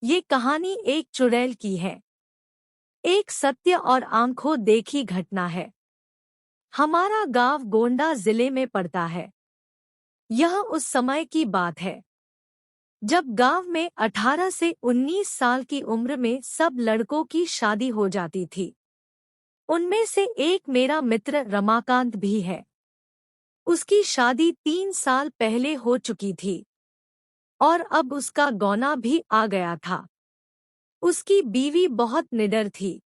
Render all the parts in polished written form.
ये कहानी एक चुड़ैल की है। एक सत्य और आंखों देखी घटना है। हमारा गांव गोंडा जिले में पड़ता है। यह उस समय की बात है जब गांव में 18 से 19 साल की उम्र में सब लड़कों की शादी हो जाती थी। उनमें से एक मेरा मित्र रमाकांत भी है। उसकी शादी 3 साल पहले हो चुकी थी और अब उसका गौना भी आ गया था। उसकी बीवी बहुत निडर थी।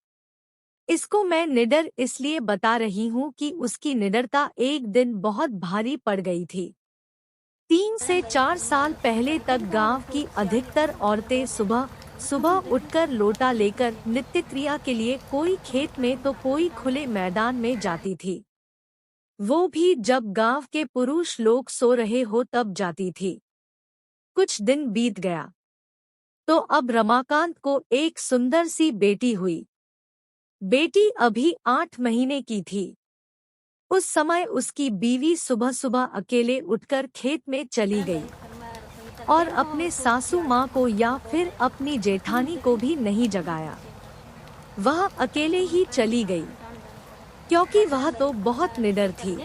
इसको मैं निडर इसलिए बता रही हूँ कि उसकी निडरता एक दिन बहुत भारी पड़ गई थी। 3 से 4 साल पहले तक गांव की अधिकतर औरतें सुबह सुबह उठकर लोटा लेकर नित्य क्रिया के लिए कोई खेत में तो कोई खुले मैदान में जाती थी। वो भी जब गांव के पुरुष लोग सो रहे हो तब जाती थी। कुछ दिन बीत गया तो अब रमाकांत को एक सुंदर सी बेटी हुई। बेटी अभी 8 महीने की थी। उस समय उसकी बीवी सुबह सुबह अकेले उठकर खेत में चली गई और अपने सासू माँ को या फिर अपनी जेठानी को भी नहीं जगाया। वह अकेले ही चली गई क्योंकि वह तो बहुत निडर थी।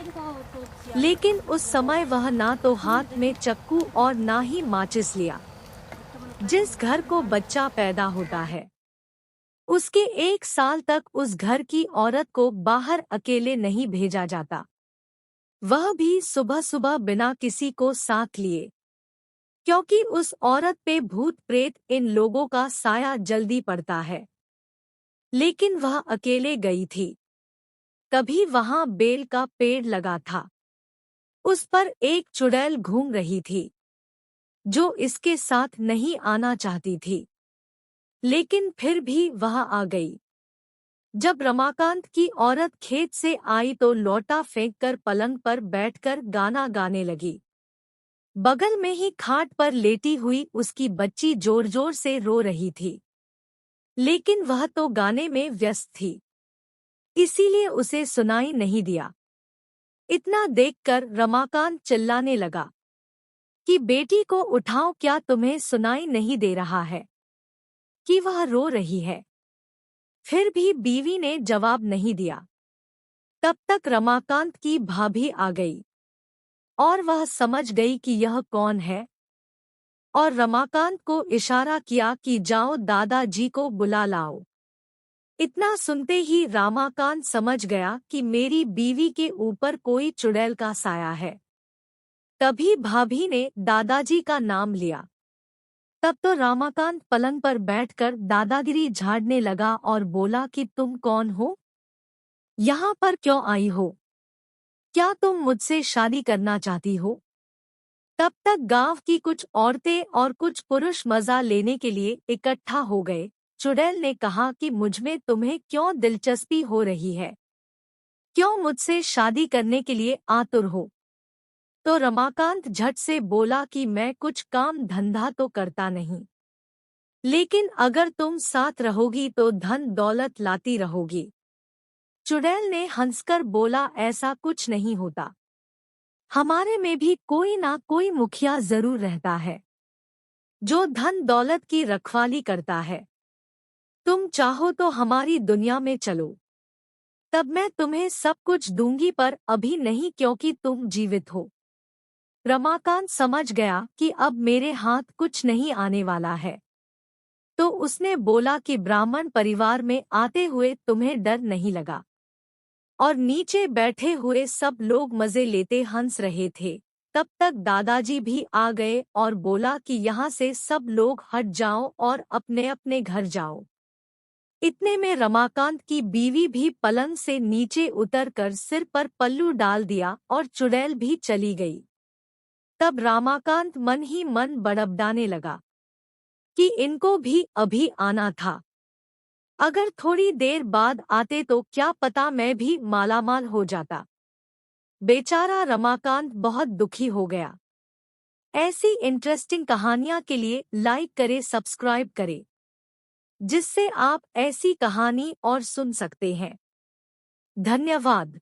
लेकिन उस समय वह ना तो हाथ में चक्कू और ना ही माचिस लिया। जिस घर को बच्चा पैदा होता है उसके 1 साल तक उस घर की औरत को बाहर अकेले नहीं भेजा जाता, वह भी सुबह सुबह बिना किसी को साथ लिए, क्योंकि उस औरत पे भूत प्रेत इन लोगों का साया जल्दी पड़ता है। लेकिन वह अकेले गई थी। तभी वहां बेल का पेड़ लगा था। उस पर एक चुड़ैल घूम रही थी जो इसके साथ नहीं आना चाहती थी, लेकिन फिर भी वह आ गई। जब रमाकांत की औरत खेत से आई तो लौटा फेंककर पलंग पर बैठकर गाना गाने लगी। बगल में ही खाट पर लेटी हुई उसकी बच्ची जोर जोर से रो रही थी, लेकिन वह तो गाने में व्यस्त थी, इसीलिए उसे सुनाई नहीं दिया। इतना देखकर रमाकांत चिल्लाने लगा कि बेटी को उठाओ, क्या तुम्हें सुनाई नहीं दे रहा है कि वह रो रही है? फिर भी बीवी ने जवाब नहीं दिया। तब तक रमाकांत की भाभी आ गई और वह समझ गई कि यह कौन है और रमाकांत को इशारा किया कि जाओ दादाजी को बुला लाओ। इतना सुनते ही रमाकांत समझ गया कि मेरी बीवी के ऊपर कोई चुड़ैल का साया है। तभी भाभी ने दादाजी का नाम लिया। तब तो रमाकांत पलंग पर बैठकर दादागिरी झाड़ने लगा और बोला कि तुम कौन हो? यहाँ पर क्यों आई हो? क्या तुम मुझसे शादी करना चाहती हो? तब तक गांव की कुछ औरतें और कुछ पुरुष मजा लेने के लिए इकट्ठा हो गए। चुड़ैल ने कहा कि मुझमें तुम्हें क्यों दिलचस्पी हो रही है? क्यों मुझसे शादी करने के लिए आतुर हो? तो रमाकांत झट से बोला कि मैं कुछ काम धंधा तो करता नहीं, लेकिन अगर तुम साथ रहोगी तो धन दौलत लाती रहोगी। चुड़ैल ने हंसकर बोला, ऐसा कुछ नहीं होता। हमारे में भी कोई ना कोई मुखिया जरूर रहता है जो धन दौलत की रखवाली करता है। तुम चाहो तो हमारी दुनिया में चलो, तब मैं तुम्हें सब कुछ दूंगी, पर अभी नहीं क्योंकि तुम जीवित हो। रमाकांत समझ गया कि अब मेरे हाथ कुछ नहीं आने वाला है, तो उसने बोला कि ब्राह्मण परिवार में आते हुए तुम्हें डर नहीं लगा? और नीचे बैठे हुए सब लोग मजे लेते हंस रहे थे। तब तक दादाजी भी आ गए और बोला कि यहाँ से सब लोग हट जाओ और अपने अपने घर जाओ। इतने में रमाकांत की बीवी भी पलंग से नीचे उतरकर सिर पर पल्लू डाल दिया और चुड़ैल भी चली गई। तब रमाकांत मन ही मन बड़बड़ाने लगा कि इनको भी अभी आना था। अगर थोड़ी देर बाद आते तो क्या पता मैं भी मालामाल हो जाता। बेचारा रमाकांत बहुत दुखी हो गया। ऐसी इंटरेस्टिंग कहानियां के लिए लाइक करें, सब्सक्राइब करें, जिससे आप ऐसी कहानी और सुन सकते हैं। धन्यवाद।